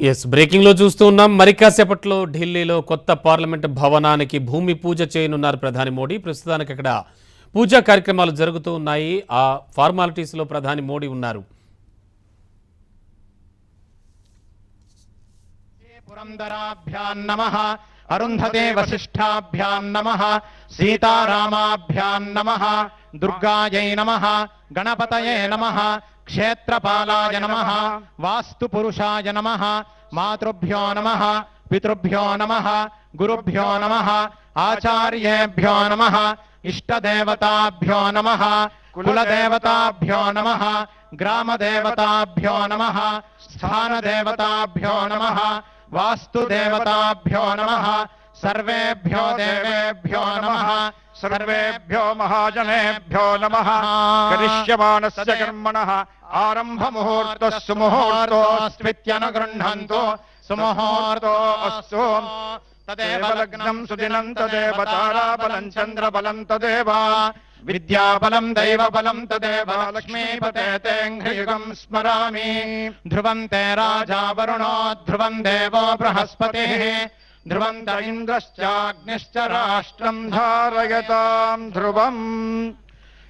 Yes breaking లో చూస్తూ ఉన్నాం. మరి కాసేపట్లో ఢిల్లీలో కొత్త పార్లమెంట్ భవనానికి భూమి పూజ చేయనున్నారు ప్రధాని మోడీ. ప్రస్తుతానికి అక్కడ పూజా కార్యక్రమాలు జరుగుతూ ఉన్నాయి. ఆ ఫార్మాలిటీస్ లో ప్రధాని మోడీ ఉన్నారు. పురందరాభ్యాం నమః, అరుంధతే వశిష్ఠాభ్యాం నమః, సీతారామాభ్యాం నమః, దుర్గాయై నమః, గణపతయే నమః, క్షేత్రపాలాయ నమః, వాస్తుపురుషాయ నమః, మాతృభ్యో నమః, పితృభ్యో నమః, గురుభ్యో నమః, ఆచార్యేభ్యో నమః, ఇష్టదేవతాభ్యో నమః, కులదేవతాభ్యో నమః, గ్రామదేవతాభ్యో నమః, స్థానదేవతాభ్యో నమః, వాస్తుదేవతాభ్యో నమః, సర్వేభ్యో దేవేభ్యో నమః, సర్వేభ్యో మహాజనేభ్యో నమః. కరిష్యమాణస్య కర్మణః ఆరంభ ముహూర్తః సుముహూర్తోస్మిత్యనుగృహ్ణन्तు సుముహూర్తోऽస్తు. తదేవ లగ్నం సుదినం తదేవ తారాబలం చంద్రబలం తదేవ విద్యాబలం దైవబలం తదేవ లక్ష్మీపతే తేంఘ్రియుగం స్మరామి. ధ్రువం తే రాజా వరుణో ధ్రువం దేవో బృహస్పతిః ధ్రువం త ఇంద్రశ్చాగ్నిశ్చ రాష్ట్రం ధారయతాం ధ్రువం.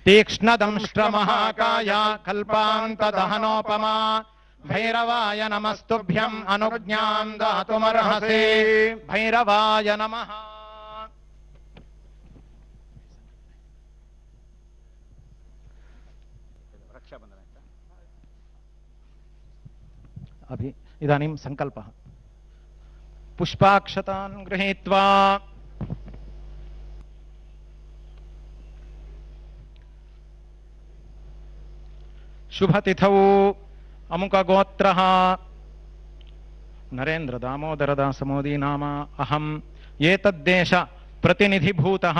తీక్ష్ణదంష్ట్రమహాకాయ కల్పాంతదహనోపమా భైరవాయ నమస్తుభ్యం అనుజ్ఞాం దాతుమర్హసి. భైరవాయ నమః. अभी इदानीं संकल्पः. पुष्पाक्षतान् गृहीत्वा शुभतिथौ अमुकगोत्रः नरेन्द्र दामोदर दास मोदी नाम अहम् एतद्देश प्रतिनिधिभूतः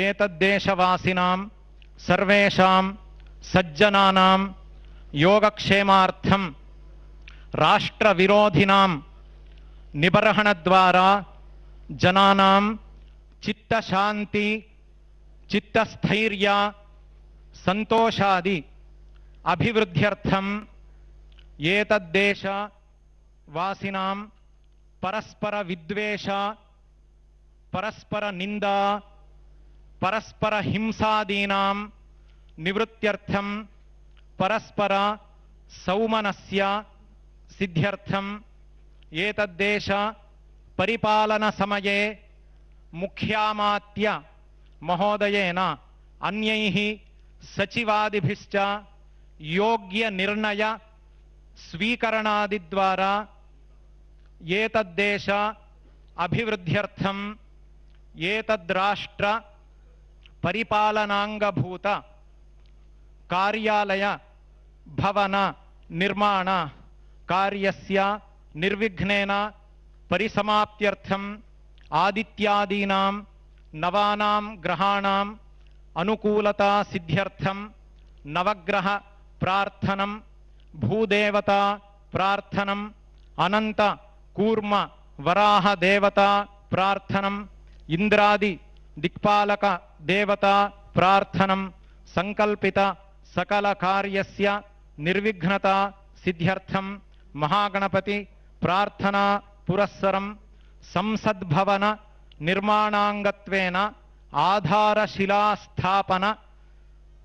एतद्देशवासिनां सर्वेषां सज्जनानां योगक्षेमार्थं राष्ट्रविरोधिनां निबर्हणद्वारा जनानां चित्तशान्ति चित्तस्थैर्य संतोषादि अभिवृद्ध्यर्थं एतद्देश वासिनां परस्पर विद्वेष परस्पर निंदा परस्पर हिंसादीनां निवृत्त्यर्थं परस्पर सौमनस्य सिद्ध्यर्थं एतद्देश परिपालन समये मुख्यामात्य महोदयेन अन्यैः सचिवादिभिश्च योग्य निर्णय स्वीकरणादि द्वारा एतद्देश अभिवृद्ध्यर्थं एतद्राष्ट्र परिपालनांगभूत कार्यालय भवन निर्माण कार्यस्य निर्विघ्नेन परिसमाप्त्यर्थं आदित्यादीनां नवानां ग्रहाणां अनुकूलता सिद्ध्यर्थं नवग्रह प्रार्थनं भूदेवता प्रार्थनं अनंत कूर्म वराह देवता प्रार्थनं इंद्रादि दिक्पालक देवता प्रार्थनं संकल्पित सकल कार्यस्य निर्विघ्नता सिद्ध्यर्थं महागणपति प्रार्थना पुरस्सरं संसद्भवन निर्माणांगत्वेन आधारशिलास्थापन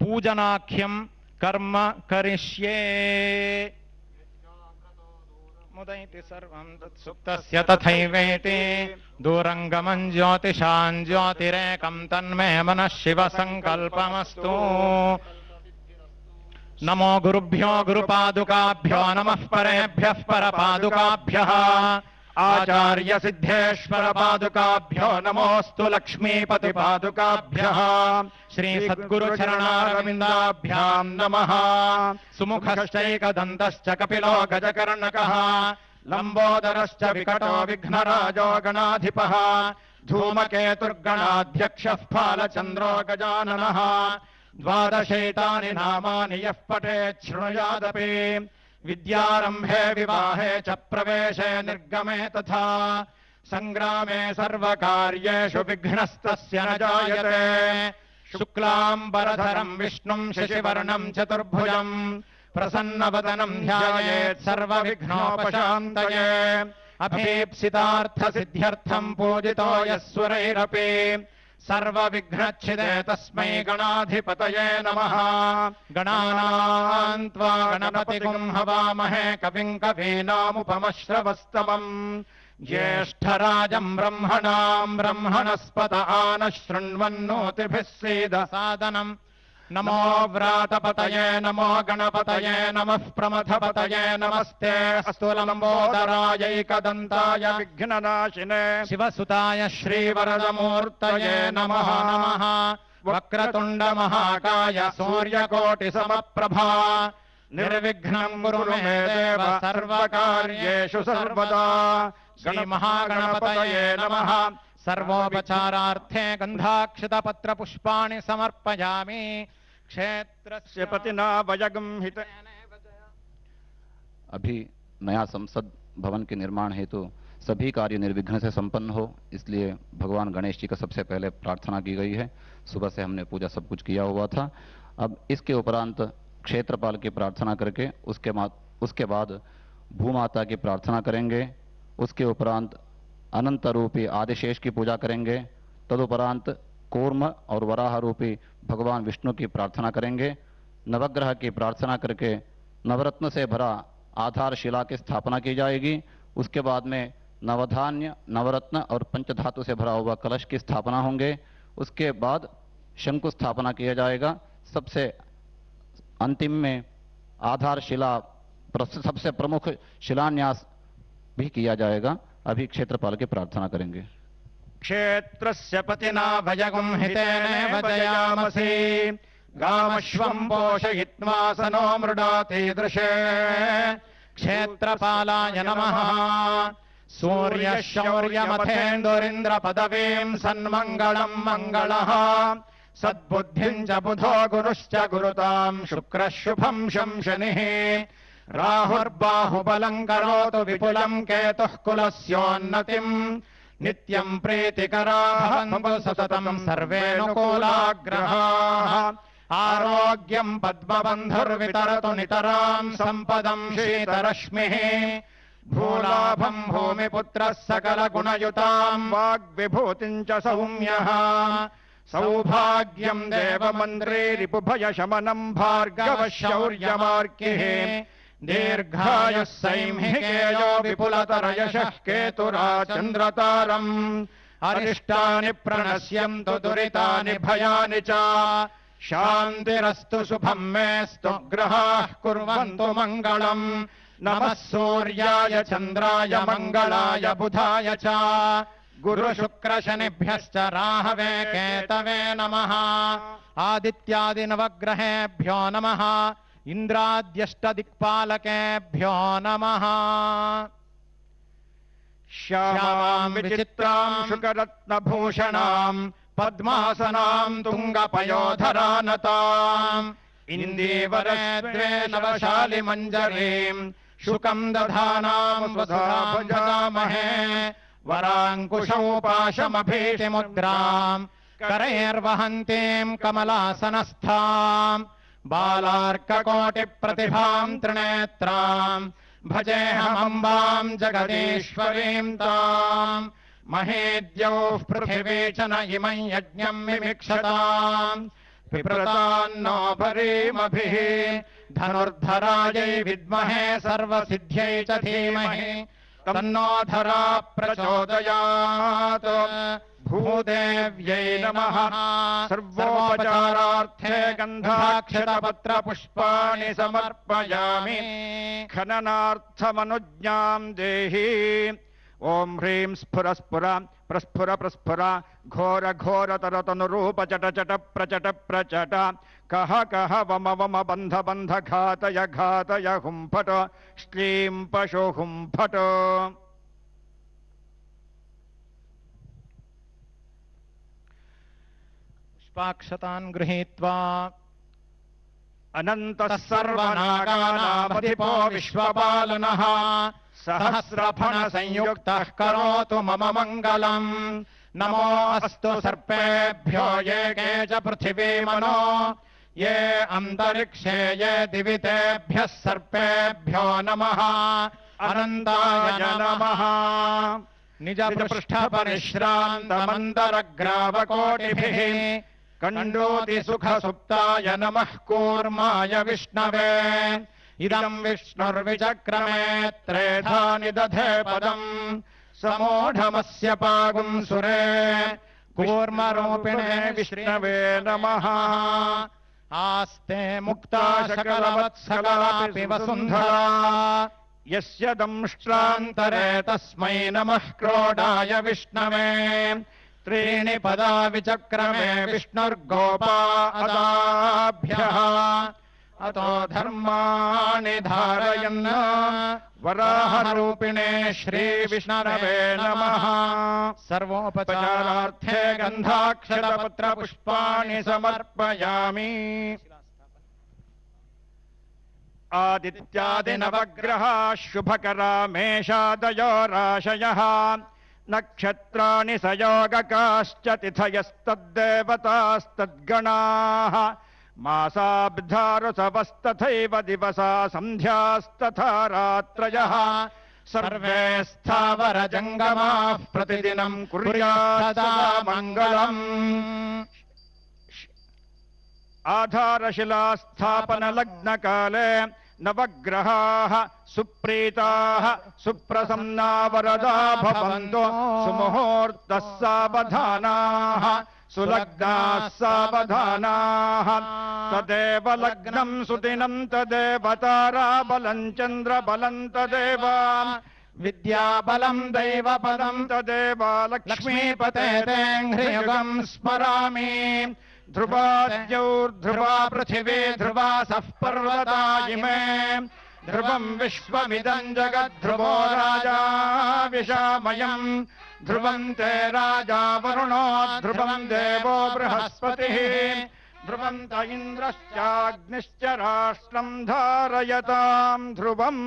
पूजनाख्यं कर्म करिष्ये. मुदैति सर्वं तत्सुप्तस्य तथैवेति दूरङ्गमं ज्योतिषां ज्योतिरेकं तन्मे मनः शिव संकल्पमस्तु. नमो गुरुभ्यो गुरुपादुकाभ्यो नमः परेभ्यः परपादुकाभ्यः आचार्य सिद्धेश्वर पादुकाभ्यो नमोस्तु लक्ष्मीपति पादुकाभ्यः श्री सद्गुरु चरणारविन्दाभ्यां नमः. सुमुखश्चैकदन्तश्च कपिलो गजकर्णकः लंबोदरश्च विकटो विघ्नराजो गणाधिपः धूमकेतुर्गणाध्यक्षः फालचन्द्रो गजाननः. द्वादशैतानि नामानि यः पठेत् शृणुयादपि विद्यारंभे विवाहे च प्रवेशे निर्गमे तथा संग्रामे सर्वकार्येषु विघ्नस्तस्य न जायते. शुक्लांबरधरं विष्णुं शशिवर्णं चतुर्भुजं प्रसन्नवदनं ध्यायेत् सर्वविघ्नोपशान्तये अभीप्सितार्थसिद्ध्यर्थं पूजितो यः सुरैरपि सर्वविघ्नच्छिदे तस्मै गणाधिपतये नमः। गणानां त्वा गणपतिगुं हवामहे कविं कवीनामुपमश्रवस्तमम् ज्येष्ठराजं ब्रह्मणां ब्रह्मणस्पत आनः शृण्वन्नोतिभिः सीदसादनम्। नमो व्रातपतये नमो गणपतये नमः प्रमथपतये नमस्ते अस्तु लम्बोदरायैकदन्ताय विघ्ननाशिने शिवसुताय श्रीवरदमूर्तये नमः नमः। वक्रतुण्डमहाकाय सूर्यकोटिसमप्रभा निर्विघ्नं कुरु मे देव सर्वकार्येषु सर्वदा। श्रीमहागणपतये नमः। सर्वोपचारार्थे गन्धाक्षतपत्रपुष्पाणि समर्पयामि। क्षेत्रस्य पतिना वयगं हित। अभी नया संसद भवन के निर्माण हेतु सभी कार्य निर्विघ्न से संपन्न हो, इसलिए भगवान गणेश जी का सबसे पहले प्रार्थना की गई है। सुबह से हमने पूजा सब कुछ किया हुआ था। अब इसके उपरांत क्षेत्रपाल की प्रार्थना करके उसके बाद भूमाता की प्रार्थना करेंगे। उसके उपरांत अनंत रूपी आदिशेष की पूजा करेंगे। तदुपरांत कूर्म और वराह रूपी भगवान विष्णु की प्रार्थना करेंगे। नवग्रह की प्रार्थना करके नवरत्न से भरा आधार शिला की स्थापना की जाएगी। उसके बाद में नवधान्य नवरत्न और पंचधातु से भरा हुआ कलश की स्थापना होंगे। उसके बाद शंकु स्थापना किया जाएगा। सबसे अंतिम में आधार शिला सबसे प्रमुख शिलान्यास भी किया जाएगा। अभी क्षेत्रपाल की प्रार्थना करेंगे। क्षेत्रस्य पतिना भयगुं हितेन वदयामसि गामश्वं पोषयित्वा सनो मृडातीदृशे। क्षेत्रपालाय नमः। सूर्यशौर्यमथेन्दुरिन्द्र पदवीं सन्मङ्गलं मङ्गलः सद्बुद्धिं च बुधो गुरुश्च गुरुतां शुक्रः शुभं शंशनिः। राहुर्बाहुबलं करोतु विपुलं केतुः कुलस्योन्नतिम् नित्यं प्रीतिकराः सततं सर्वेऽनुकूलाग्रहाः। आरोग्यं पद्मबन्धुर्वितरतु नितरां सम्पदं शीतरश्मिः। भूलाभं भूमिपुत्रः सकलगुणयुतां वाग्विभूतिं च सौम्यः। सौभाग्यं देवमन्त्री रिपुभयशमनं भार्गवः शौर्यमार्किः। दीर्घायुः सैंहिकेयो विपुलतरयशः केतुराचन्द्रतारम्। अरिष्टानि प्रणश्यन्तु दुरितानि भयानि च। शान्तिरस्तु शुभं मेस्तु ग्रहाः कुर्वन्तु मङ्गलम्। नमः सूर्याय चन्द्राय मङ्गलाय बुधाय च। गुरुशुक्रशनिभ्यश्च राहवे केतवे नमः। आदित्यादिनवग्रहेभ्यो नमः। इन्द्राद्यष्टदिक्पालकेभ्यो नमः। श्यामां विचित्रां शुकरत्नभूषणां पद्मासनां तुङ्गपयोधरानताम्। इन्दीवरे द्वे नवशालिमञ्जरीं शुकं दधानां वसुधां भजामहे। वराङ्कुशौ पाशमभीतिमुद्रां करैर्वहन्तीं कमलासनस्थां। बालार्ककोटिप्रतिभां त्रिनेत्रां भजेऽहमम्बां जगदीश्वरीं ताम्। महेद्यौः पृथिवी च न इमं यज्ञं मिमिक्षताम्। पिप्रतान्नो भरीमभिः धनुर्धरायै विद्महे सर्वसिद्ध्यै च धीमहि तन्नो धरा प्रचोदयात्। भूदेव्यै नमः। सर्वोपचारार्थे गन्धाक्षतपत्रपुष्पाणि समर्पयामि। खननार्थमनुज्ञां देहि। ओम ह्रीं स्फुर स्फुर प्रस्फुर प्रस्फुर घोर घोर तरतनुरूप चट चट प्रचट प्रचट कह कह वम वम बंध बंध घातय घातय हुंफट श्लीं पशु हुंफट। पुष्पाक्षतान् गृहीत्वा अनन्तः सर्वनागानामधिपो विश्वपालनः सहस्रफण संयुक्तः करोतु मम मङ्गलम्। नमो अस्तु सर्पेभ्यो ये के च पृथिवी मनो ये अंतरिक्षे ये दिवि तेभ्यः सर्पेभ्यो नमः अनन्ताय नमः निज पृष्ठ परिश्रान्त मन्दरग्रावकोटिभिः कंडोति सुख सुप्ताय नमः कूर्माय विष्णवे इदं विष्णुर्विचक्रमे त्रेधा निदधे पदम् समोढमस्य पागुं सुरे कूर्मरूपिणे विष्णवे नमः आस्ते मुक्ता शकलवत्सकलापि वसुन्धरा यस्य दंष्ट्रान्तरे तस्मै नमः क्रोडाय विष्णवे त्रीणि पदा विचक्रमे विष्णुर्गोपादाभ्यः अतो धर्माणि धारयन् वराहरूपिणे श्रीविष्णवे नमः सर्वोपचारार्थे गन्धाक्षतपत्रपुष्पाणि समर्पयामि आदित्यादिनवग्रहाः शुभकरा मेषादयो राशयः नक्षत्राणि सयोगकाश्च तिथयस्तद्देवतास्तद्गणाः मासाब्धारुसवस्तथैव दिवसा सन्ध्यास्तथा रात्रयः सर्वे स्थावरजङ्गमाः प्रतिदिनं कुर्यात् सदा मङ्गलम् आधारशिलास्थापनलग्नकाले नवग्रहाः सुप्रीताः सुप्रसन्ना वरदा भवन्तु सुमुहूर्तः सावधानाः सुलग्नाः सावधानाः तदेव लग्नं सुदिनं तदेव ताराबलं चन्द्रबलं तदेव विद्याबलं दैवपदं तदेव लक्ष्मीपते ह्रियुगं स्मरामि ध्रुवाद्यौर्ध्रुवा पृथिवी ध्रुवासः पर्वता इमे ध्रुवं विश्वमिदं जगद्ध्रुवो राजा विशामयम् ध्रुवं ते राजा वरुणो ध्रुवं देवो बृहस्पतिः ध्रुवं त इन्द्रश्चाग्निश्च राष्ट्रं धारयतां ध्रुवम्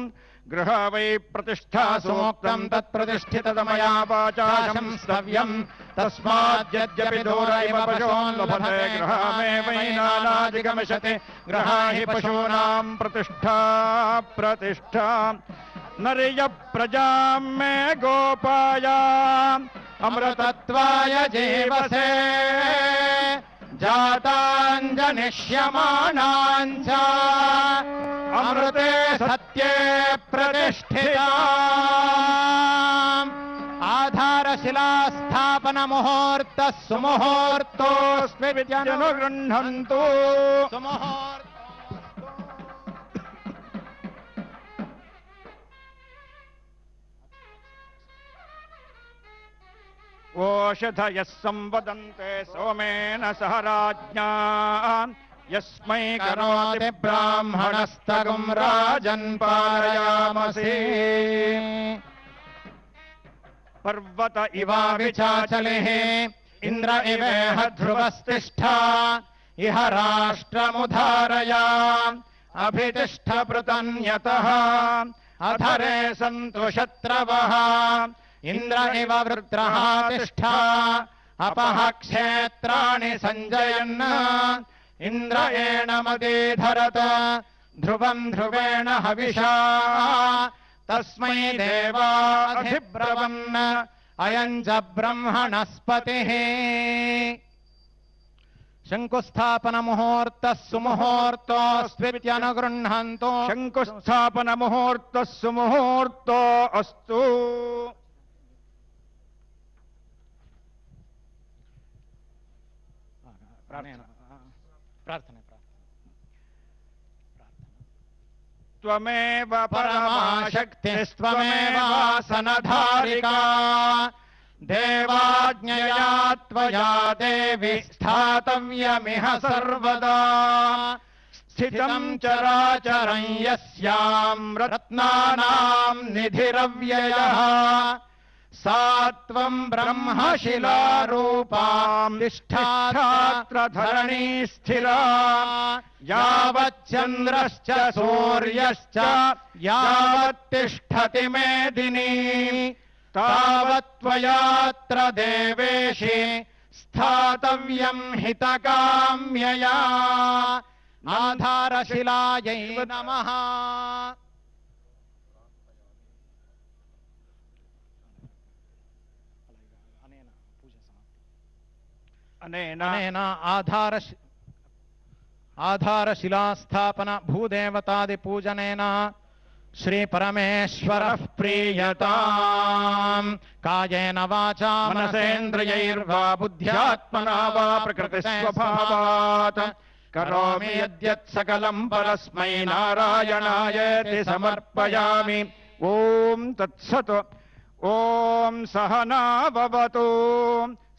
गृह वै प्रतिष्ठा सूक्तं तत्प्रतिष्ठितमया वाचा संस्तव्यम् तस्माद्यद्यपि दूर इव पशून् लभते गृहमेवैनानादिगमिष्यति गृहा हि पशूनां प्रतिष्ठा प्रतिष्ठा नरिय प्रजां मे गोपाय अमृतत्वाय जीवसे जाताञ्जनिष्यमाणाञ्च अमृते सत्ये प्रतिष्ठिता आधारशिलास्थापन मुहूर्तः सुमुहूर्तोऽस्मि विद्यानुगृह्णन्तु सुमुहूर्त ओषधयः संवदन्ते सोमेन सह राज्ञा यस्मै करोति ब्राह्मणस्तगुं राजन् पारयामसि पर्वत इवाविचाचलिः इन्द्र इवेह ध्रुवस्तिष्ठा इह राष्ट्रमुधारया अभितिष्ठ पृतन्यतः अधरे सन्तु शत्रवः इंद्र इव वृत्रः तिष्ठा अपः क्षेत्राणि सञ्जयन् इंद्र एणमदीधरत ध्रुवं ध्रुवेण हविषा तस्मै देवाधिब्रवन् अयं च ब्रह्मणस्पतिः शंकुस्थापन मुहूर्तः सुमुहूर्तोऽस्त्वित्यनुगृह्णन्तु शंकुस्थापन मुहूर्तः सुमुहूर्तो अस्तु प्रार्थना त्वमेव परमाशक्तिस्त्वमेवासनधारिका देवाज्ञया त्वया देवि स्थातव्यमिह सर्वदा स्थितं चराचरं यस्यां रत्नानां निधिरव्ययः सा त्वं ब्रह्मशिलारूपां तिष्ठात्र धरणी स्थिरा यावच्चन्द्रश्च सूर्यश्च यावत्तिष्ठति मेदिनी तावत्त्वयात्र देवेशि स्थातव्यं हितकाम्यया आधारशिलायै नमः। अनेन अनेन आधारशिलास्थापन भूदेवतादिपूजनेन श्री परमेश्वरः प्रीयताम्। कायेन वाचा मनसेन्द्रियैर्वा बुद्ध्यात्मना वा प्रकृतिस्वभावात् करोमि यद्यत् सकलम् परस्मै नारायणायेति समर्पयामि। ॐ तत्सत्। ॐ सहना भवतु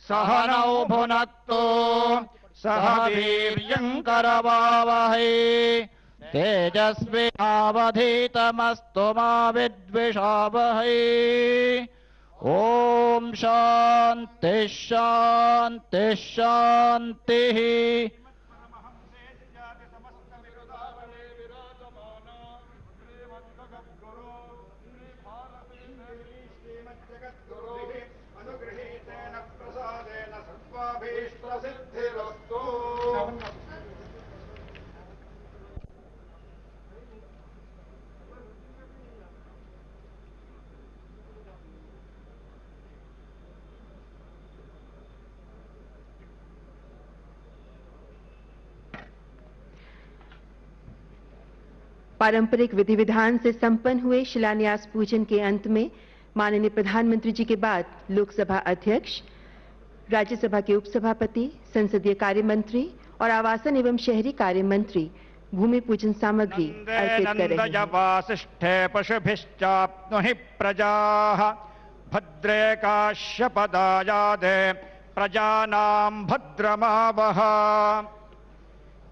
सहनौ भुनक्तु सह वीर्यम् करवावहै तेजस्विनावधीतमस्तु मा विद्विषावहै। ॐ शान्तिः शान्तिः शान्तिः। पारंपरिक विधि विधान से संपन्न हुए शिलान्यास पूजन के अंत में माननीय प्रधानमंत्री जी के बाद लोकसभा अध्यक्ष, राज्यसभा के उपसभापति, संसदीय कार्य मंत्री और आवासन एवं शहरी कार्य मंत्री भूमि पूजन सामग्री अर्पित कर रहे हैं। वासिष्ठे पशुभिश्चाप्नुहि प्रजाः भद्रे काश्यपदायादे प्रजानां भद्रमावह।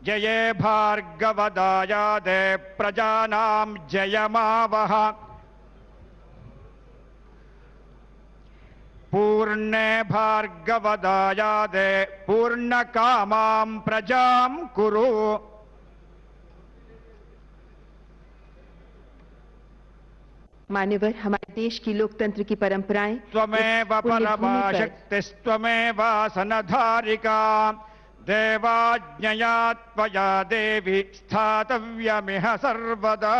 जये भार्गवदायादे प्रजानां जयमावह। पूर्णे भार्गवदायादे पूर्णकामां प्रजां कुरु। मान्यवर, हमारे देश की लोकतंत्र की परंपराएं त्वमेव परमाशक्तिस्त्वमेव सनधारिका देवाज्ञया त्वया देवी स्थातव्यमिह सर्वदा।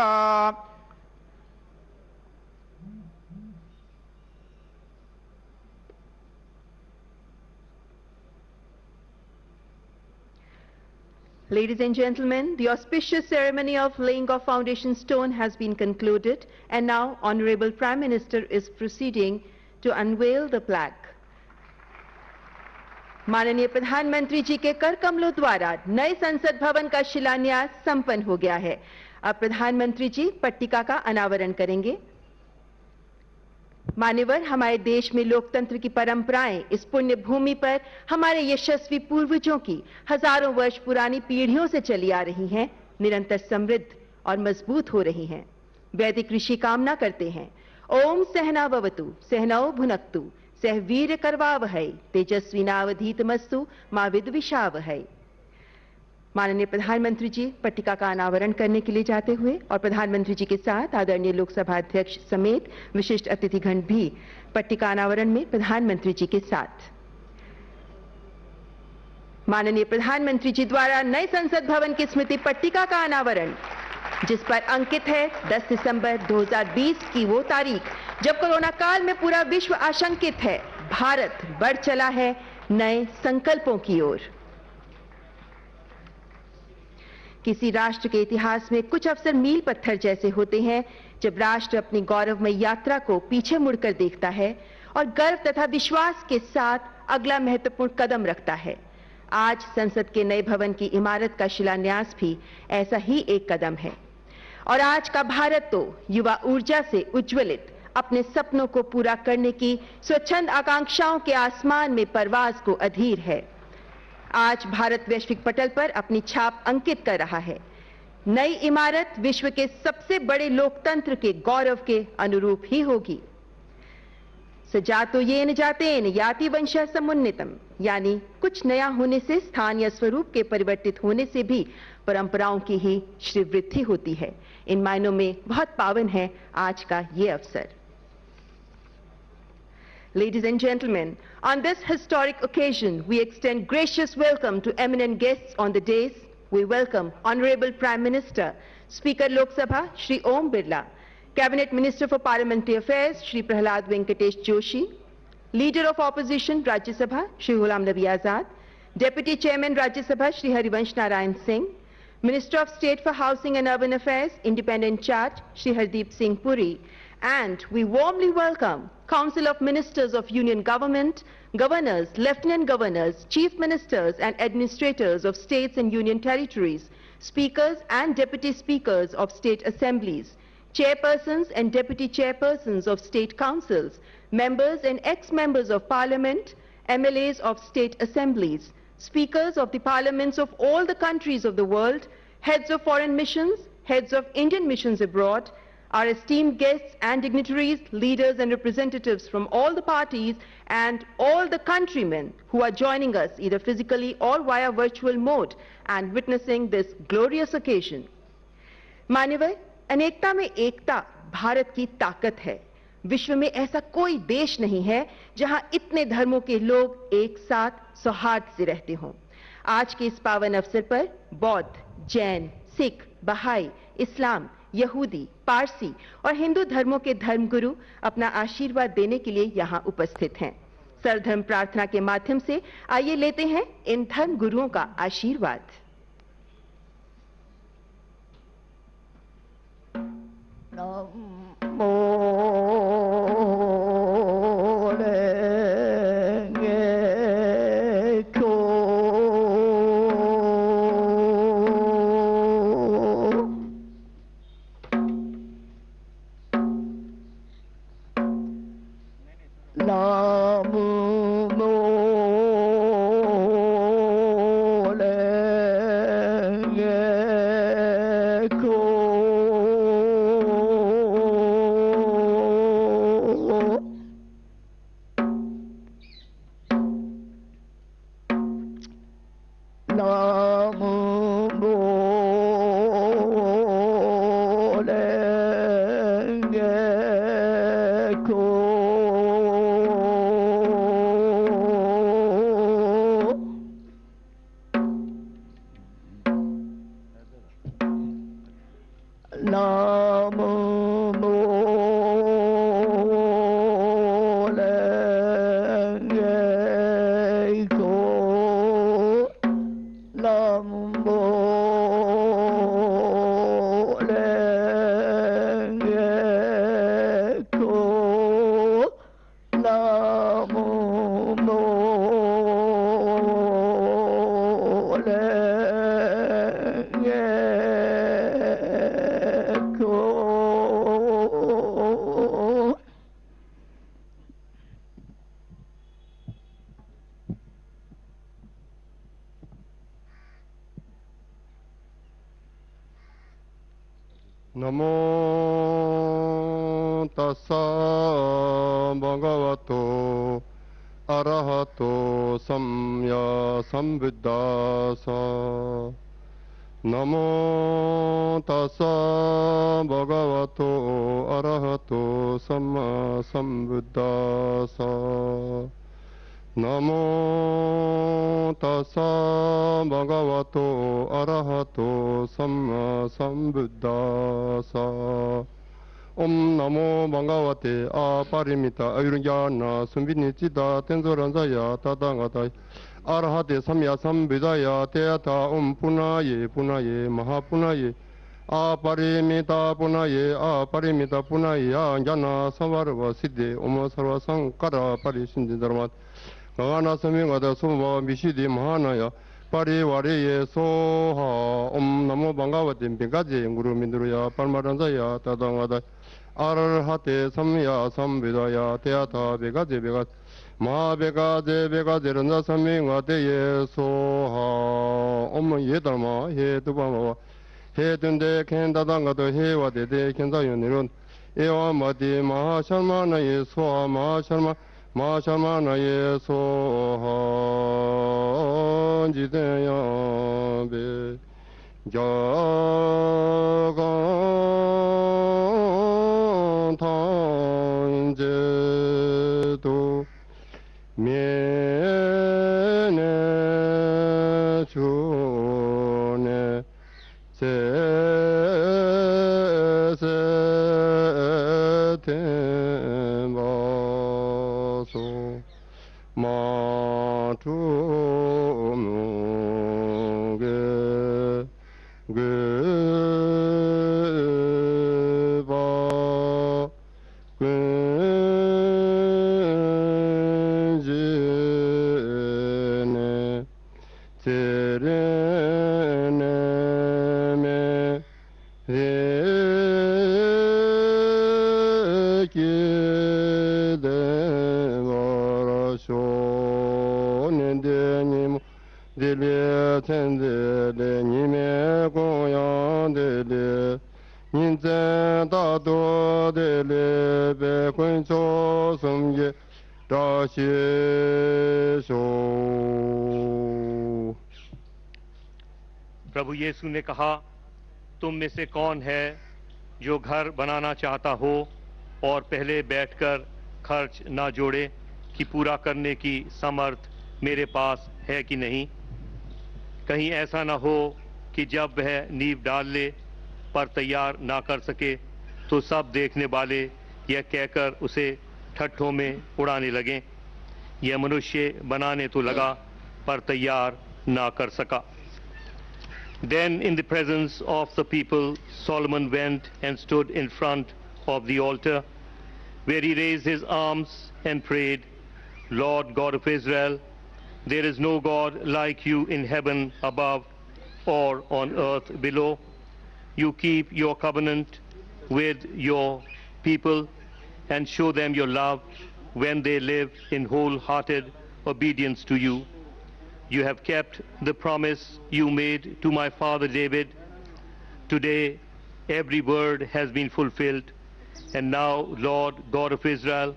Ladies and gentlemen, the auspicious ceremony of laying of foundation stone has been concluded, and now Honorable Prime Minister is proceeding to unveil the plaque. माननीय प्रधानमंत्री जी के कर कमलों द्वारा नए संसद भवन का शिलान्यास संपन्न हो गया है। अब प्रधानमंत्री जी पट्टिका का अनावरण करेंगे। मान्यवर, हमारे देश में लोकतंत्र की परंपराएं इस पुण्य भूमि पर हमारे यशस्वी पूर्वजों की हजारों वर्ष पुरानी पीढ़ियों से चली आ रही हैं, निरंतर समृद्ध और मजबूत हो रही हैं। वैदिक ऋषि कामना करते हैं, ओम सहनाववतु सहनौ भुनक्तु सह वीर करवावहै तेजस्विनावधीतमस्तु मा विद्विषावहै। माननीय प्रधानमंत्री जी पट्टिका का अनावरण करने के लिए जाते हुए और प्रधानमंत्री जी के साथ आदरणीय लोकसभा अध्यक्ष समेत विशिष्ट अतिथिगण भी पट्टिका अनावरण में प्रधानमंत्री जी के साथ। माननीय प्रधानमंत्री जी द्वारा नए संसद भवन की स्मृति पट्टिका का अनावरण, जिस पर अंकित है 10 दिसंबर 2020 की वो तारीख जब कोरोना काल में पूरा विश्व आशंकित है, भारत बढ़ चला है नए संकल्पों की ओर। किसी राष्ट्र के इतिहास में कुछ अवसर मील पत्थर जैसे होते हैं जब राष्ट्र अपनी गौरवमय यात्रा को पीछे मुड़कर देखता है और गर्व तथा विश्वास के साथ अगला महत्वपूर्ण कदम रखता है। आज संसद के नए भवन की इमारत का शिलान्यास भी ऐसा ही एक कदम है और आज का भारत तो युवा ऊर्जा से उज्ज्वलित अपने सपनों को पूरा करने की स्वच्छंद आकांक्षाओं के आसमान में परवाज को अधीर है। आज भारत वैश्विक पटल पर अपनी छाप अंकित कर रहा है। नई इमारत विश्व के सबसे बड़े लोकतंत्र के गौरव के अनुरूप ही होगी। सजातो येन जातेन याति वंशः समुन्नितम, यानी कुछ नया होने से स्थान या स्वरूप के परिवर्तित होने से भी परंपराओं की ही श्रीवृद्धि होती है। इन मायनों में बहुत पावन है आज का ये अवसर। Ladies and gentlemen, on this historic occasion, we extend gracious welcome to eminent guests on the dais, we welcome Honorable Prime Minister, Speaker Lok Sabha, Shri Om Birla, Cabinet Minister for Parliamentary Affairs, Shri Prahlad Venkatesh Joshi, Leader of Opposition, Rajya Sabha, Shri Ghulam Nabi Azad, Deputy Chairman, Rajya Sabha, Shri Harivansh Narayan Singh, Minister of State for Housing and Urban Affairs, Independent Charge, Shri Hardeep Singh Puri, and we warmly welcome Council of Ministers of Union Government, Governors, Lieutenant Governors, Chief Ministers and Administrators of States and Union Territories, Speakers and Deputy Speakers of State Assemblies, Chairpersons and Deputy Chairpersons of State Councils, Members and ex-members of Parliament, MLAs of State Assemblies, Speakers of the Parliaments of all the countries of the world, Heads of Foreign Missions, Heads of Indian Missions abroad, our esteemed guests and dignitaries, leaders and representatives from all the parties and all the countrymen who are joining us either physically or via virtual mode and witnessing this glorious occasion. मान्यवर, अनेकता में एकता भारत की ताकत है। विश्व में ऐसा कोई देश नहीं है जहां इतने धर्मों के लोग एक साथ सौहार्द से रहते हों। आज के इस पावन अवसर पर बौद्ध, जैन, सिख, बहाई, इस्लाम, यहूदी, पारसी और हिंदू धर्मों के धर्मगुरु अपना आशीर्वाद देने के लिए यहां उपस्थित हैं। सर्वधर्म प्रार्थना के माध्यम से आइए लेते हैं इन धर्म गुरुओं का आशीर्वाद। नमो तस्सा भगवतो अरहतो सम्मा सम्बुद्धास्सा नमो तस्सा भगवतो अरहतो सम्मा सम्बुद्धास्सा नमो तस्सा भगवतो अरहतो सम्मा सम्बुद्धास्सा ओम नमो भगवते अपरिमिता अविज्ञाना सुविनिचिता तेंजोरंजाया तथागता अरहते सम्मा सम्बुद्धाया तेयथा ओम पुनाये महापुनाये अपरिमिता पुनाये ज्ञान संवर्ग सिद्धे ओम सर्व संकर परिसिद्धि धर्मात् गाना समीगत सुभ विशुद्धि महानाय परिवारे सोहा ओम नमो भगवते बिगाजे गुरु मिंद्रुया परमानंदया तदांगदा अरहते सम्या सम्बुद्धाया तेयथा बिगाजे महाबिगाजे रंजा समीगते ये सोहा ओम ये धर्म हे तुबामा हे दुंदे खेन तदांगद हे वादेदे खेनजायोनिरुन एवमति महाशर्मानये सोहा महाशर्मानये सोहा जिदेयाबे जागांधांजेदो मेने चुने 마투무게 그바 근지네 제레네메 데마라쇼네데님 딜레텐데레 님의 공양데레 인젠다도데레 백군초섬게 다시쇼 प्रभु यीशु ने कहा, तुम में से कौन है जो घर बनाना चाहता हो और पहले बैठकर खर्च ना जोड़े कि पूरा करने की समर्थ मेरे पास है कि नहीं। कहीं ऐसा ना हो कि जब वह नींव डाल ले पर तैयार ना कर सके तो सब देखने वाले यह कहकर उसे ठट्ठों में उड़ाने लगें, यह मनुष्य बनाने तो लगा पर तैयार ना कर सका। Then in the presence of the people, Solomon went and stood in front of the altar, where he raised his arms and prayed, Lord God of Israel, there is no God like you in heaven above or on earth below. You keep your covenant with your people and show them your love when they live in wholehearted obedience to you. You have kept the promise you made to my father David. Today, every word has been fulfilled. And now, Lord God of Israel,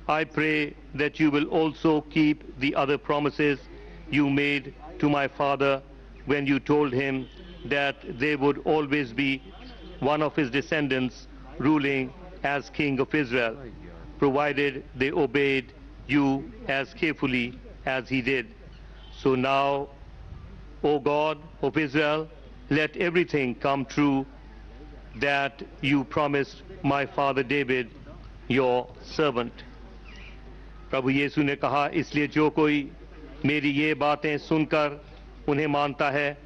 I pray that you will also keep the other promises you made to my father when you told him that there would always be one of his descendants ruling as king of Israel, provided they obeyed you as carefully as he did. So now, O God of Israel, let everything come true that you promised my father David, your servant. प्रभु यीशु ने कहा, इसलिए जो कोई मेरी ये बातें सुनकर उन्हें मानता है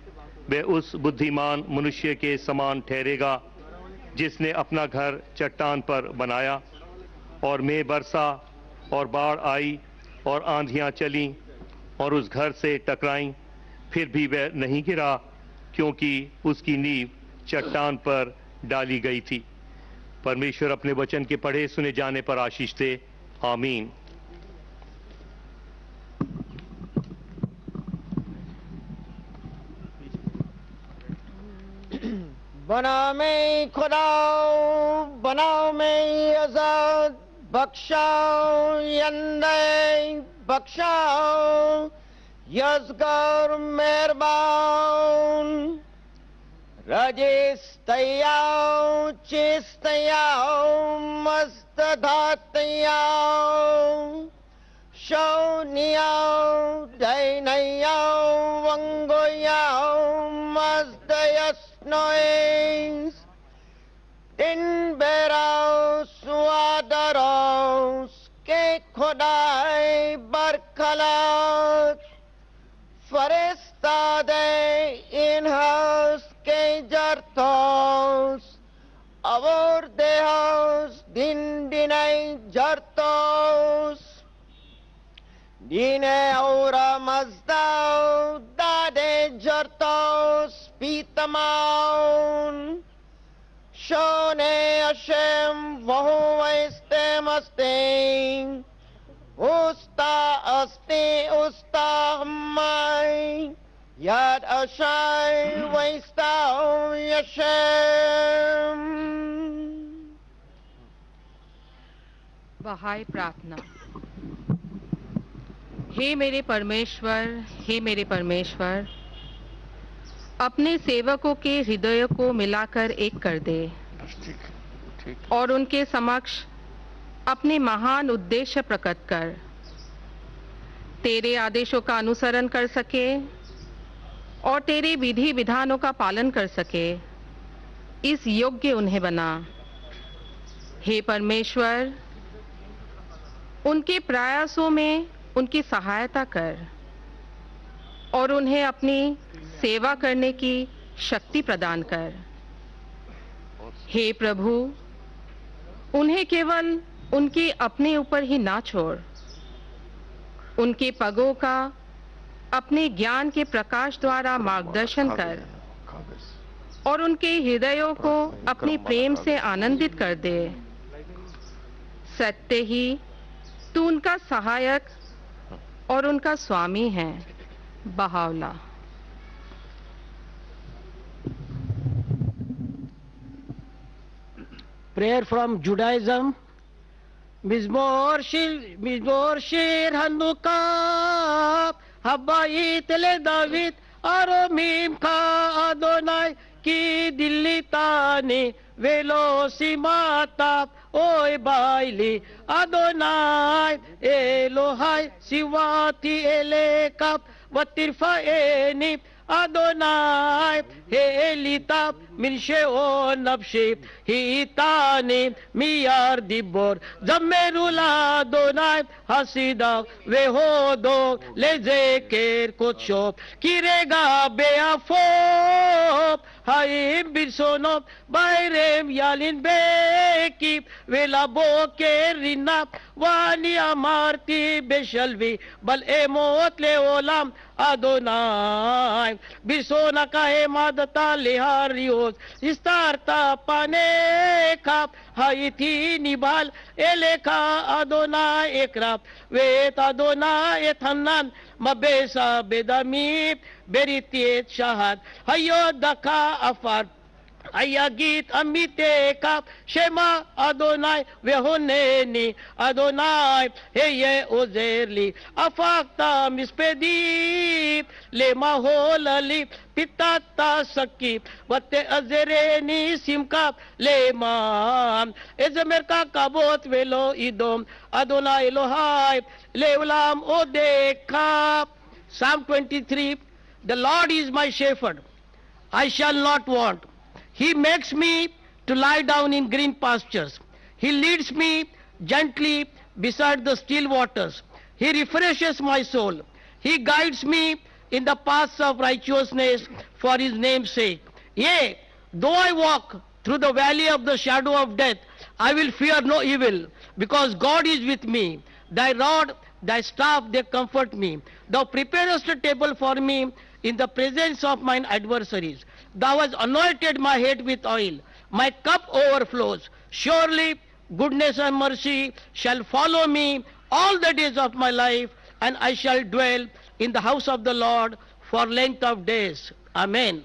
वह उस बुद्धिमान मनुष्य के समान ठहरेगा जिसने अपना घर चट्टान पर बनाया और मेघ बरसा और बाढ़ आई और आंधियां चलीं और उस घर से टकराईं, फिर भी वह नहीं गिरा क्योंकि उसकी नींव चट्टान पर डाली गई थी। परमेश्वर अपने वचन के पढ़े सुने जाने पर आशीष दे। आमीन। बना में खुदाओ, बनाओ में आजाद, बख्शाओ यंदे बख्शाओ, यज़गर मेहरबान, रजिस्तयाओ चिस्तयाओ, मस्तधातयाओ, शौनियाओ, दैनयाओ, वंगोयाओ, मस्तयस्नोइस, Dinberaus, Suadaraus, que Kodai, Barkalat, Farestade, Inhouse, que Jartos, Avordehaus, Dindinai, Jartos, Dine Aura Mazdao, Dade Jartos, Pitamaun, Shone Hashem Vahuvaistem Asting Usta Asti Usta Hammai Yad Ashai Vaistao Yashem। बहाई प्रार्थना। हे मेरे परमेश्वर, हे मेरे परमेश्वर, अपने सेवकों के हृदय को मिलाकर एक कर दे और उनके समक्ष अपने महान उद्देश्य प्रकट कर, तेरे आदेशों का अनुसरण कर सके और तेरे विधि विधानों का पालन कर सके, इस योग्य उन्हें बना। हे परमेश्वर, उनके प्रयासों में उनकी सहायता कर और उन्हें अपनी सेवा करने की शक्ति प्रदान कर। हे प्रभु, उन्हें केवल उनके अपने ऊपर ही ना छोड़, उनके पगों का अपने ज्ञान के प्रकाश द्वारा मार्गदर्शन कर और उनके हृदयों को अपने प्रेम से आनंदित कर दे। सत्य ही तू उनका सहायक और उनका स्वामी है। Bahaullah. Prayer from Judaism. Mizmor shir Hanukkah Habayit le David Aromim ka Adonai ki Dillitani Velo Simata Oy Baili Adonai Elohai Siwati Elekap Vatirfaeni Adonai Heelita min she'on nafshi Hitani miyar dibor Zammerula Adonai Hasidav Vehodo Lezeker Kotsho Kirega Beafop Haim Birsonov Bairem Yalin Beki Vela Bokerina Vani Amarti Beshalvi Bal Emot Leolam Adonai Bisona Kahemadata Leharios Istarta Paneka Haiti Nibal Eleka Adonai Ekrab Vet Adonai Ethanan Mabesa Bedami Beritiet Shahad Hayodaka Afar Ayagit Amiteka Shema Adonai Vehoneni Adonai Heye Ozerli Afakta Mispedi Lema Holali Pitata Saki Vate Azereni Simka Lema Ezemerka Kabot Velo Idom Adonai Elohai Leulam Odeka. Psalm 23. The Lord is my shepherd, I shall not want. He makes me to lie down in green pastures. He leads me gently beside the still waters. He refreshes my soul. He guides me in the paths of righteousness for his name's sake. Yea, though I walk through the valley of the shadow of death, I will fear no evil, because God is with me. Thy rod, thy staff, they comfort me. Thou preparest a table for me in the presence of mine adversaries. Thou hast anointed my head with oil. My cup overflows. Surely goodness and mercy shall follow me all the days of my life, and I shall dwell in the house of the Lord for length of days. Amen.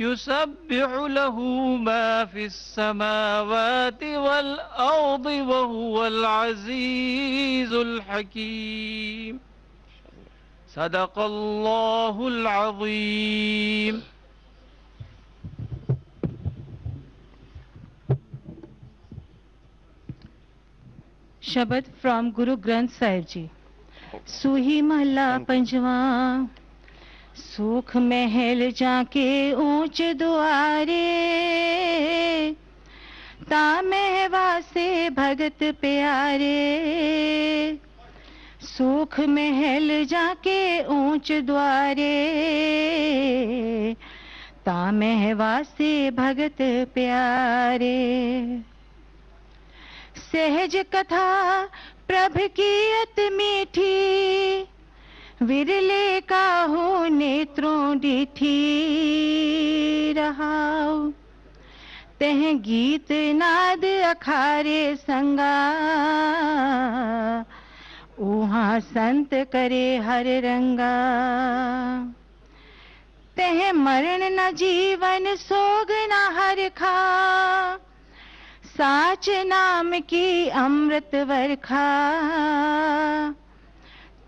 युसब्बिहु लहु मा फिस समावाति वल अर्दि व हुवल अज़ीज़ुल हकीम। सदक़ल्लाहुल अज़ीम। शब्द from Guru Granth Sahib जी। सूही महला पंजवा। सुख महल जाके ऊंच दुआरे, ता महवा से भगत प्यारे। सुख महल जाके ऊंच द्वारे, ता महवा से भगत प्यारे। सहज कथा प्रभ की अति मीठी, विरले काहू नेत्रों डिठी। रहाओ तह गीत नाद अखारे संगा, उहाँ संत करे हर रंगा। तह मरण न जीवन सोग न हर खा, साच नाम की अमृत वर्खा।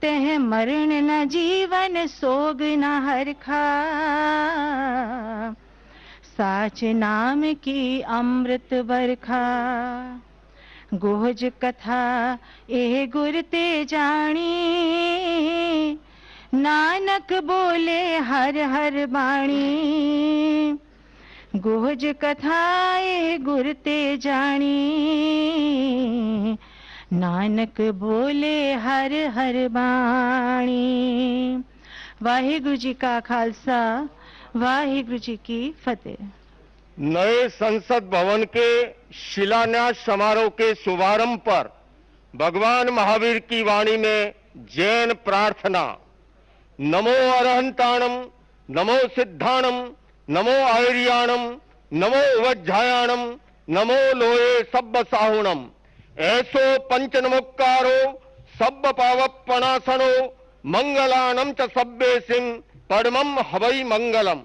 तह मरण न जीवन सोग न हरखा, साच नाम की अमृत वर्खा। गोहज कथा ए गुर ते जानी, नानक बोले हर हर बाणी। गोहज कथाए गुर ते जानी, नानक बोले हर हर बाणी। वाहिगुरु जी का खालसा, वाहिगुरु जी की फतेह। नए संसद भवन के शिलान्यास समारोह के शुभारंभ पर भगवान महावीर की वाणी में जैन प्रार्थना। नमो अरहंताणम, नमो सिद्धाणम, नमो आयर्याणम, नमो वज्जायाणम, नमो लोये सब्ब साहुणम। ऐसो पंच नमोक्कारो सब्ब पावपणासनो, मंगलानम च सब्बे सिंह परमम हवै मंगलम।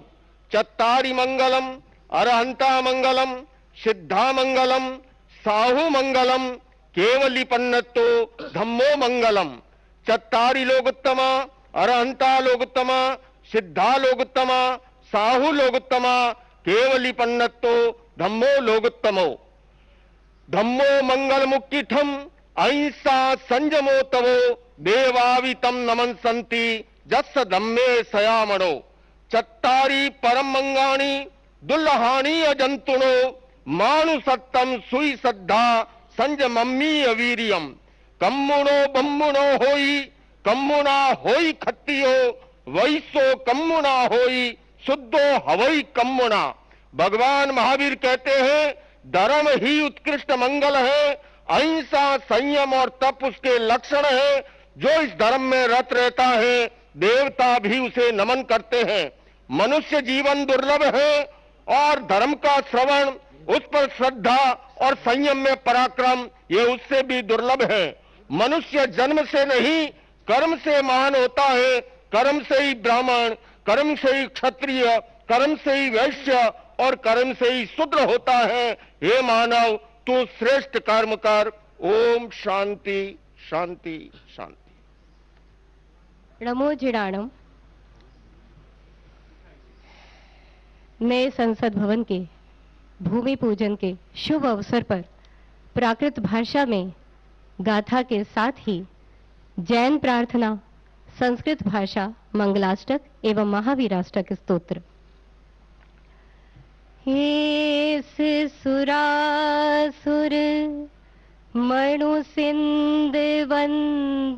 चत्तारि मंगलम, अरहंता मंगलम, सिद्धा मंगलम, साहु मंगलम, केवलीपन्नतो धम्मो मंगलम। चत्तारि लोकोत्तमा, अरहंता लोकोत्तमा, सिद्धा लोकोत्तमा, साहु लोकोत्तमा, केवलीपन्नतो धम्मो लोकोत्तमो। धम्मो मंगल मुक्तिठम, अहिंसा संयमो तवो, देवावितम नमन संति जस्स धम्मे सयामणो। चत्तारि परम मंगाणी, दुल्हाणी अजंतुणो, मानुसत्तम सुई सद्धा संजमम्मी अवीरियम। कम्मुणो बम्मुणो होई, कम्मुणा होई खत्तियो, वैसो कम्मुणा होई, शुद्धो हवई कम्मुणा। भगवान महावीर कहते हैं धर्म ही उत्कृष्ट मंगल है, अहिंसा संयम और तप उसके लक्षण है। जो इस धर्म में रत रहता है देवता भी उसे नमन करते हैं। मनुष्य जीवन दुर्लभ है और धर्म का श्रवण, उस पर श्रद्धा और संयम में पराक्रम ये उससे भी दुर्लभ है। मनुष्य जन्म से नहीं कर्म से महान होता है। कर्म से ही ब्राह्मण, कर्म से ही क्षत्रिय, कर्म से ही वैश्य और कर्म से ही शूद्र होता है। हे मानव तू श्रेष्ठ कर्म कर। ओम शांति शांति शांति। नमो जिडाणम। नए संसद भवन के भूमि पूजन के शुभ अवसर पर प्राकृत भाषा में गाथा के साथ ही जैन प्रार्थना, संस्कृत भाषा मंगलाष्टक एवं महावीराष्टक स्तोत्र। हे सुरासुर मणु सिंध वंदेदम,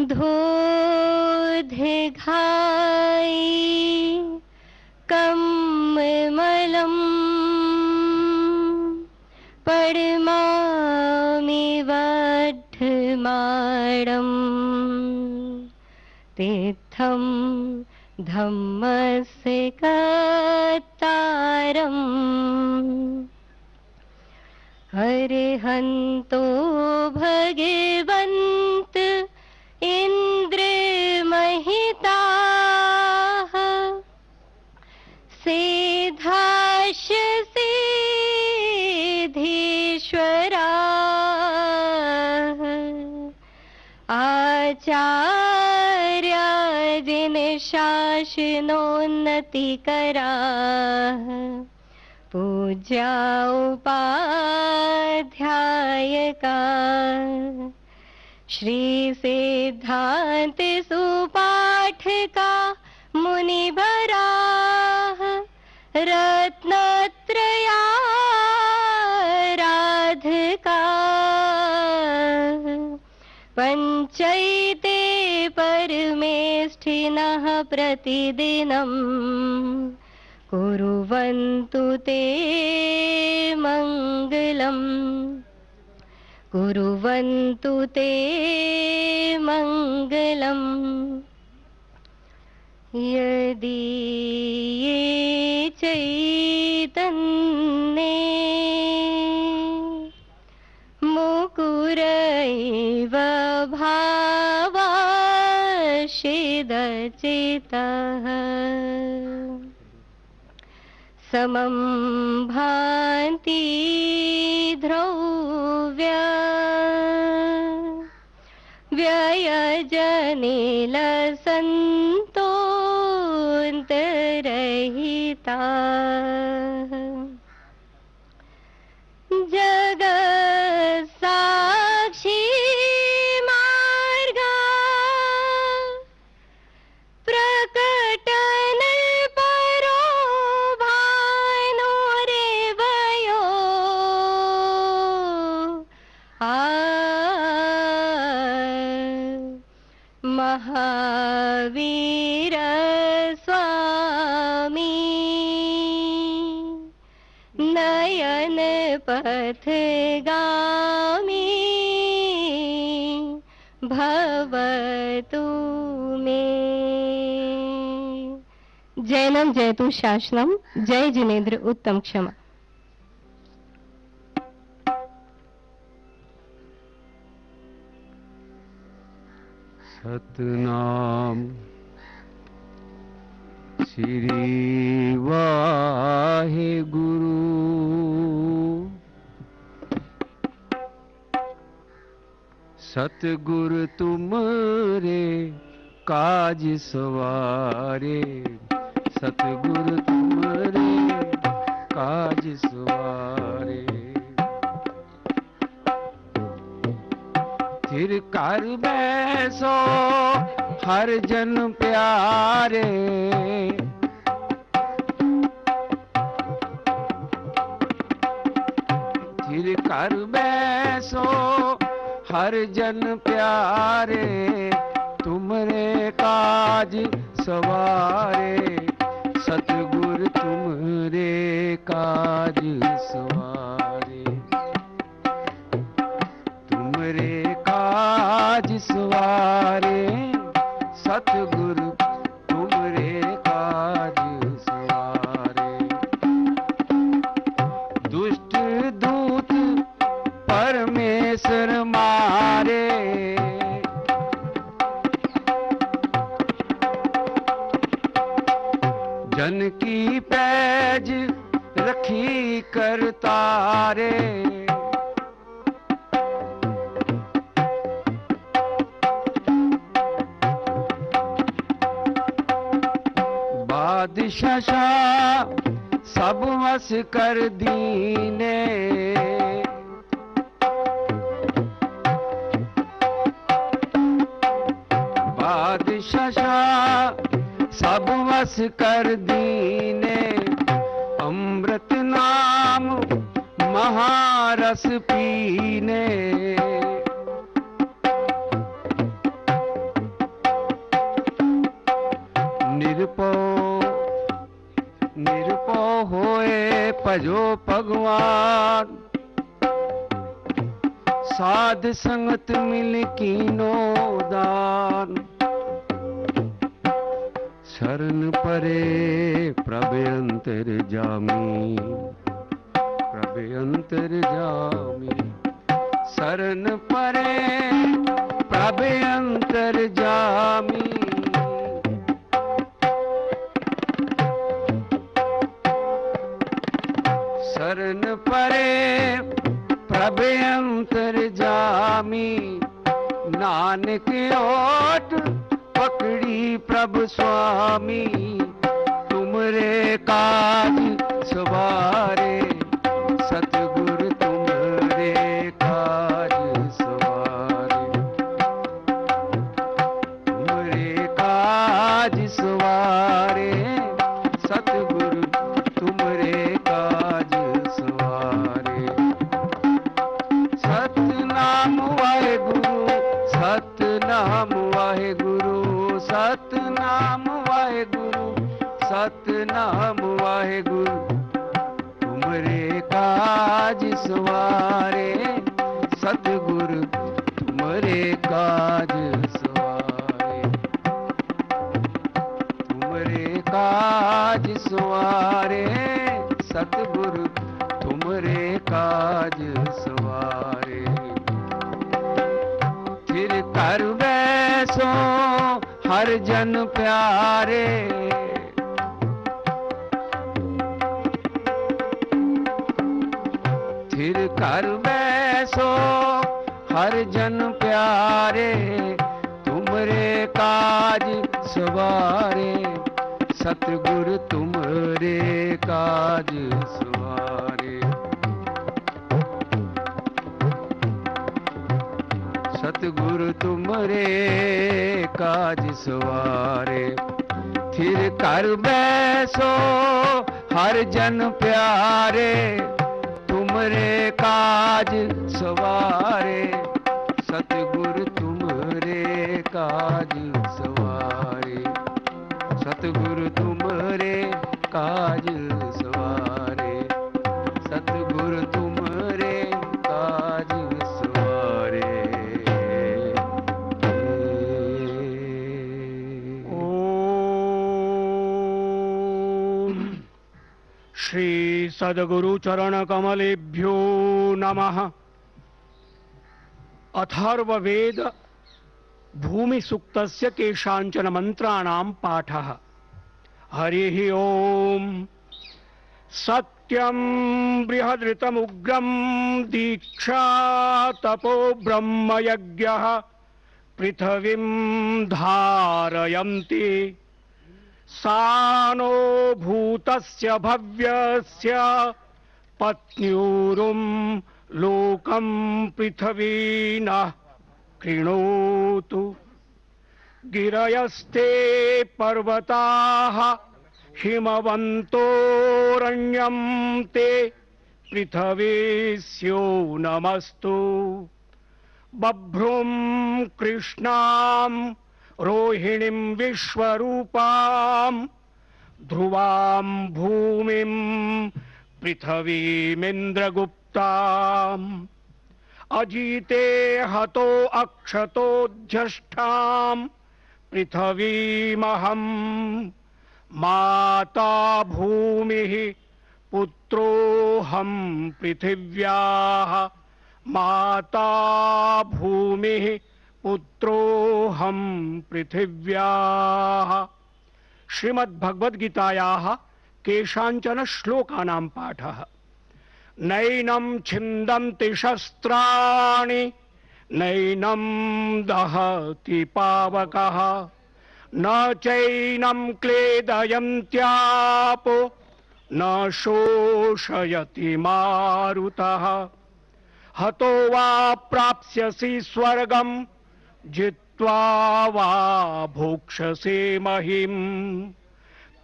धोधे घाई कम्मलम, पड़मामि वड्ढमाणम, तीर्थम धम्मस्य कतारम। अरहन्तो भगवन्त इंद्र महिता, शासनोन्नति करा पूज्या उपाध्याय का श्री सिद्धांत सुपाठ का मुनि भरा रत्नत्रयाराधका पंचैते परमेष्ठिनः प्रतिदिनं कुर्वन्तु ते मङ्गलम् कुर्वन्तु ते मङ्गलम् यदि ये चैतन्ये मुकुरैव भावाशिदचितः समं भान्ति ध्रुव्य व्ययजनिलसन्तोऽन्तरहिता जगत्साक्षी मार्गा प्रकटन परो भानो रे भयो महावीर स्वामी नयन पथगामी भवतु मे। जैनम जयतु शासनम। जय जिनेन्द्र उत्तम क्षमा। सतनाम श्री वाहे गुरु सतगुरु तुमरे काज सवारे सतगुरु तुमरे काज सवारे फिर कर बैसो हर जन प्यारे फिर कर बैसो हर जन प्यारे तुमरे काज सवारे सतगुर तुमरे काज सवारे तुमरे काज सवारे सतगुरु तुमरे काज सवारे दुष्ट दूत परमेश्वर मारे जन की पैज रखी करतारे बादशाह सब वस कर दीने बादशाह सब वस कर दीने अमृत नाम महारस पीने निरपो निरपो होए भजो भगवान साध संगत मिल कीनो दान शरण परे प्रभ अंतर जामी प्रभ अंतर जामी शरण परे प्रभ अंतर जामी शरण परे प्रभ अंतर जामी नानक ओट पकड़ी प्रभु स्वामी तुमरे काज सवारे सतगुरु तुमरे काज सवारे तुमरे काज सवारे सतगुरु तुमरे काज सवारे सतनाम वाहेगुरु सतनाम वाहेगुरु सतनाम वाहेगुरु सतनाम वाहेगुरु तुमरे काज सवारे सतगुरु तुमरे काज सवारे तुमरे काज सवारे सतगुरु तुमरे काज सवारे फिर कर बैसो हर जन प्यारे फिर कर बैसो हर जन प्यारे तुमरे काज सवारे सतगुरु तुमरे काज सवारे सतगुरु तुमरे काज सवारे फिर कर बैसो हर जन प्यारे तुमरे काज सवारे सतगुरु तुमरे काज सवारे सतगुरु तुमरे काज सवारे सतगुरु तुमरे काज सवारे ओम श्री सद्गुरु चरण कमलेभ्यो नमः। अथर्ववेद भूमि सूक्तस्य केषाञ्चन मंत्राणां पाठः। हरिः ओम। सत्यं बृहदृतमुग्रं दीक्षा तपो ब्रह्मयज्ञः पृथिवीं धारयन्ति सानो भूतस्य भव्यस्य पत्न्यूरुं लोकं पृथिवी नः कृणोतु गिरयस्ते पर्वताः हिमवन्तोरण्यं ते पृथिवीस्यो नमस्तु बभ्रुं कृष्णां रोहिणीं विश्वरूपां ध्रुवां भूमिं पृथिवीमिन्द्रगुप्ताम् अजीते हतो अक्षतोऽध्यष्टां पृथिवीमहं माता भूमिः पुत्रोऽहं पृथिव्याः माता भूमिः पुत्रोऽहं पृथिव्याः। श्रीमद्भगवद्गीतायाः केषाञ्चन श्लोकानां पाठः। नैनं छिन्दन्ति शस्त्राणि नैनं दहति पावकः न चैनं क्लेदयन्त्यापो न शोषयति मारुतः हतो वा प्राप्स्यसि स्वर्गं जित्वा वा भोक्ष्यसे महीम्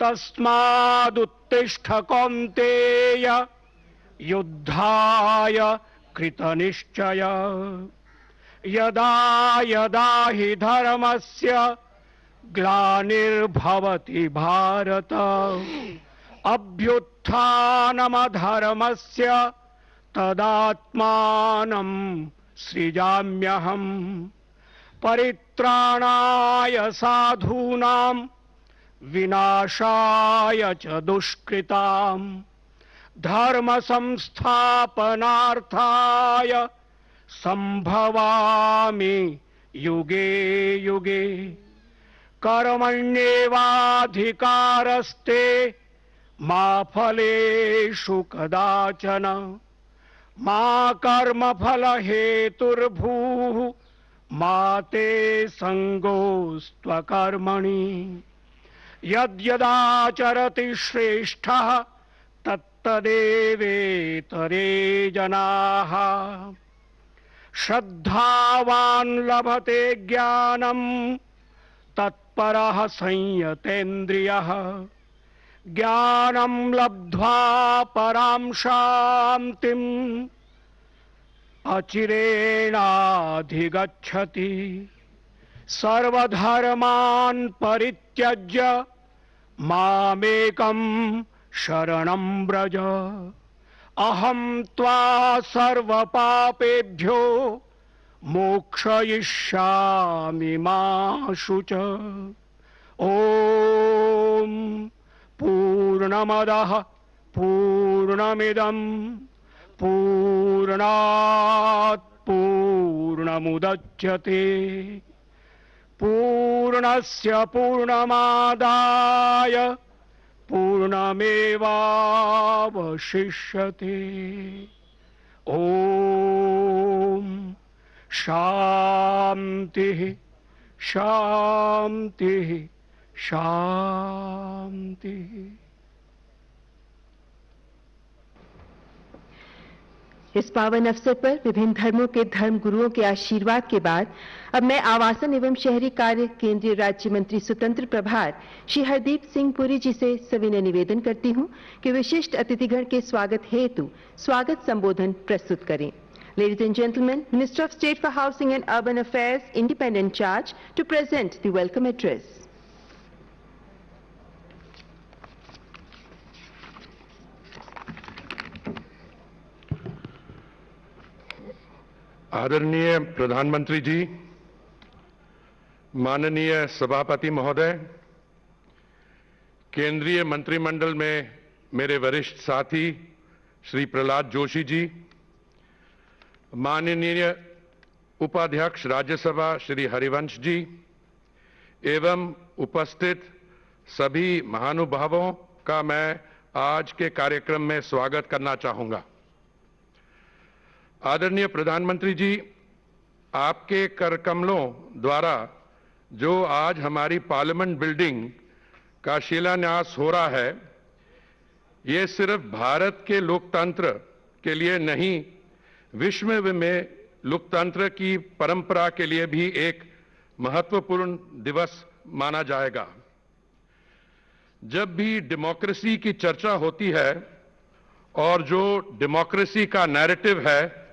तस्मादुत्तिष्ठ कौन्तेय युद्धाय कृतनिश्चय यदा यदा हि धर्मस्य ग्लानिर्भवति भारत अभ्युत्थानमधर्मस्य तदात्मानं सृजाम्यहम् परित्राणाय साधूनां विनाशाय च दुष्कृताम् धर्म संस्थापनार्थाय संभवामि युगे युगे कर्मण्येवाधिकारस्ते मा फलेषु कदाचन मा कर्मफल हेतुर्भूः माते संगोस्त्वकर्मणि यद्यदाचरति श्रेष्ठः तत्तदेवेतरे जनाः श्रद्धावान् लभते ज्ञानम् तत्परः संयतेन्द्रियः ज्ञानं लब्ध्वा परां शान्तिम् अचिरेणाधिगच्छति सर्वधर्मान् परित्यज्य मामेकं शरणं व्रज अहं त्वा सर्वपापेभ्यो मोक्षयिष्यामि मा शुच। ॐ पूर्णमदः पूर्णमिदं पूर्णात् पूर्णमुदच्यते पूर्णस्य पूर्णमादाय पूर्णमेवावशिष्यते। ॐ शान्तिः शान्तिः शान्तिः। इस पावन अवसर पर विभिन्न धर्मों के धर्म गुरुओं के आशीर्वाद के बाद अब मैं आवासन एवं शहरी कार्य केंद्रीय राज्य मंत्री स्वतंत्र प्रभार श्री हरदीप सिंह पुरी जी से सविनय निवेदन करती हूं कि विशिष्ट अतिथिगण के स्वागत हेतु स्वागत संबोधन प्रस्तुत करें। Ladies and gentlemen, Minister of State for Housing and Urban Affairs, independent charge, to present the welcome address. आदरणीय प्रधानमंत्री जी, माननीय सभापति महोदय, केंद्रीय मंत्रिमंडल में मेरे वरिष्ठ साथी श्री प्रहलाद जोशी जी, माननीय उपाध्यक्ष राज्यसभा श्री हरिवंश जी एवं उपस्थित सभी महानुभावों का मैं आज के कार्यक्रम में स्वागत करना चाहूंगा। आदरणीय प्रधानमंत्री जी, आपके करकमलों द्वारा जो आज हमारी पार्लियामेंट बिल्डिंग का शिलान्यास हो रहा है, ये सिर्फ भारत के लोकतंत्र के लिए नहीं, विश्व में लोकतंत्र की परंपरा के लिए भी एक महत्वपूर्ण दिवस माना जाएगा। जब भी डेमोक्रेसी की चर्चा होती है और जो डेमोक्रेसी का नैरेटिव है,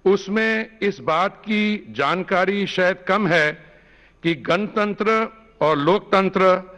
उसमें इस बात की जानकारी शायद कम है कि गणतंत्र और लोकतंत्र